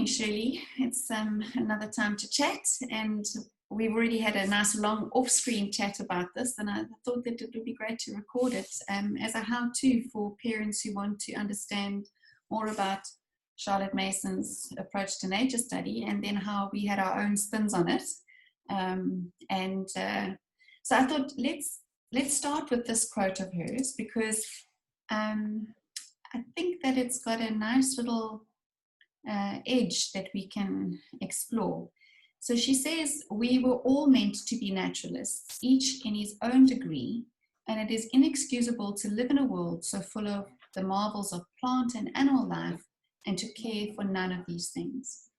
Shirley. It's another time to chat, and we've already had a nice long off-screen chat about this, and I thought that it would be great to record it as a how-to for parents who want to understand more about Charlotte Mason's approach to nature study, and then how we had our own spins on it. So I thought let's start with this quote of hers, because I think that it's got a nice little edge that we can explore. So she says, "We were all meant to be naturalists, each in his own degree, and it is inexcusable to live in a world so full of the marvels of plant and animal life and to care for none of these things."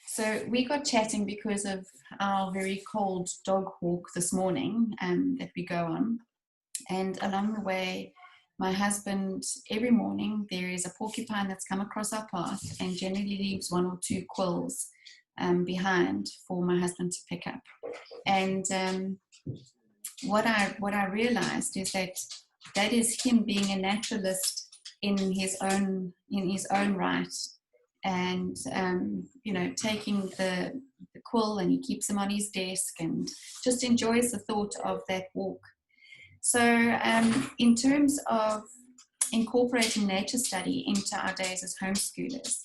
So we got chatting because of our very cold dog walk this morning that we go on. And along the way, my husband, every morning, there is a porcupine that's come across our path and generally leaves 1 or 2 quills behind for my husband to pick up. And what I realized is that is him being a naturalist in his own right, and taking the quill, and he keeps them on his desk and just enjoys the thought of that walk. So in terms of incorporating nature study into our days as homeschoolers,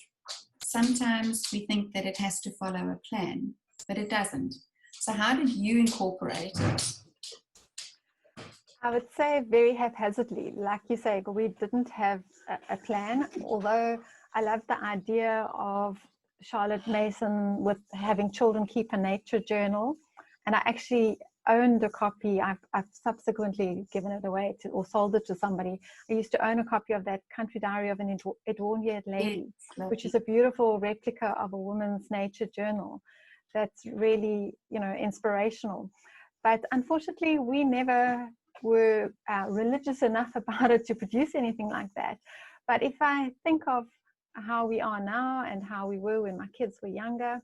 sometimes we think that it has to follow a plan, but it doesn't. So how did you incorporate it? I would say very haphazardly. Like you say, we didn't have a plan, although I love the idea of Charlotte Mason with having children keep a nature journal. And I actually owned a copy. I've subsequently given it away or sold it to somebody. I used to own a copy of that Country Diary of an Edwardian Lady, which is a beautiful replica of a woman's nature journal that's really, inspirational. But unfortunately, we never were religious enough about it to produce anything like that. But if I think of how we are now and how we were when my kids were younger,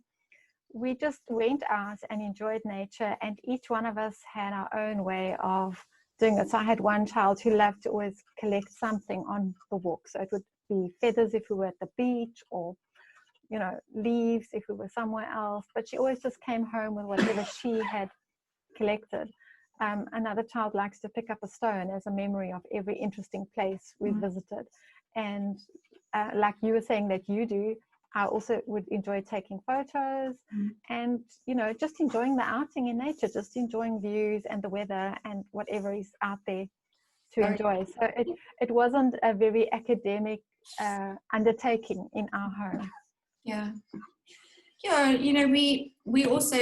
we just went out and enjoyed nature, and each one of us had our own way of doing it. So I had one child who loved to always collect something on the walk. So it would be feathers if we were at the beach, or leaves if we were somewhere else, but she always just came home with whatever she had collected. Another child likes to pick up a stone as a memory of every interesting place we visited. And like you were saying that you do, I also would enjoy taking photos and, just enjoying the outing in nature, just enjoying views and the weather and whatever is out there to enjoy. So it wasn't a very academic undertaking in our home. Yeah. Yeah, we also,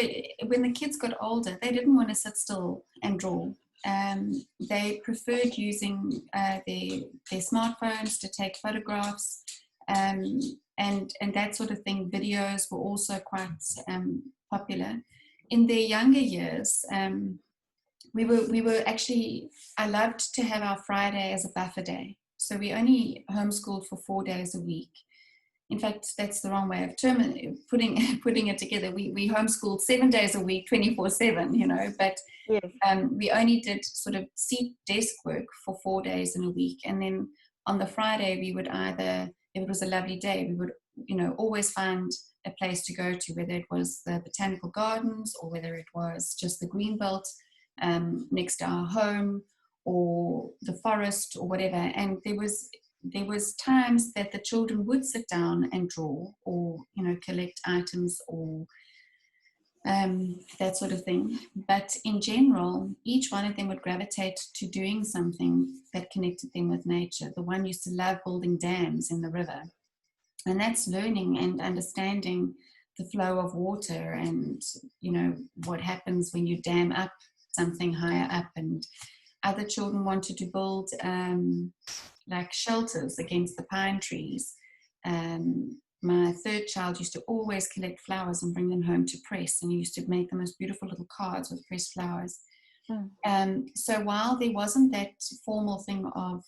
when the kids got older, they didn't want to sit still and draw. They preferred using their smartphones to take photographs, and that sort of thing. Videos were also quite popular. In their younger years, we were actually, I loved to have our Friday as a buffer day. So we only homeschooled for 4 days a week. In fact, that's the wrong way of putting it together. We homeschooled 7 days a week, 24/7, but yes. We only did sort of seat desk work for 4 days in a week. And then on the Friday, we would either, if it was a lovely day, we would, always find a place to go to, whether it was the botanical gardens or whether it was just the green belt next to our home or the forest or whatever. And there was times that the children would sit down and draw or, collect items or that sort of thing. But in general, each one of them would gravitate to doing something that connected them with nature. The one used to love building dams in the river. And that's learning and understanding the flow of water and, what happens when you dam up something higher up. And other children wanted to build like shelters against the pine trees. My third child used to always collect flowers and bring them home to press, and he used to make the most beautiful little cards with pressed flowers. So while there wasn't that formal thing of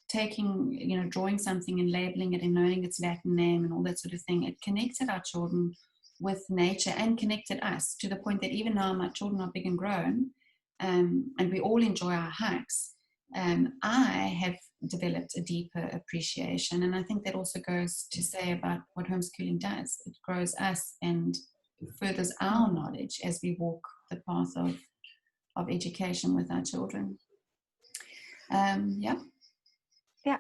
taking, drawing something and labeling it and knowing its Latin name and all that sort of thing, it connected our children with nature and connected us to the point that even now my children are big and grown, and we all enjoy our hikes. I have developed a deeper appreciation. And I think that also goes to say about what homeschooling does. It grows us and furthers our knowledge as we walk the path of education with our children. Yeah,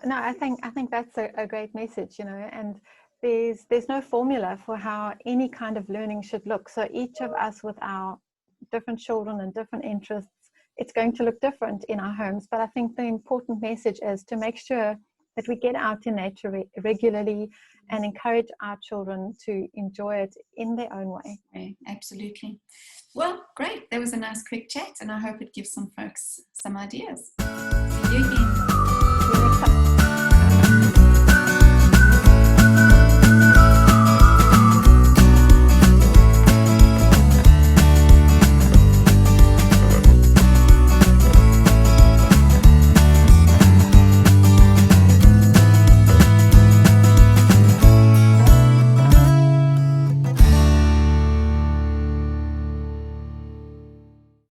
no, I think that's a great message, and there's no formula for how any kind of learning should look. So each of us with our different children and different interests, it's going to look different in our homes. But I think the important message is to make sure that we get out in nature regularly and encourage our children to enjoy it in their own way. Yeah, absolutely. Well, great. That was a nice quick chat, and I hope it gives some folks some ideas. See you again. See you next time.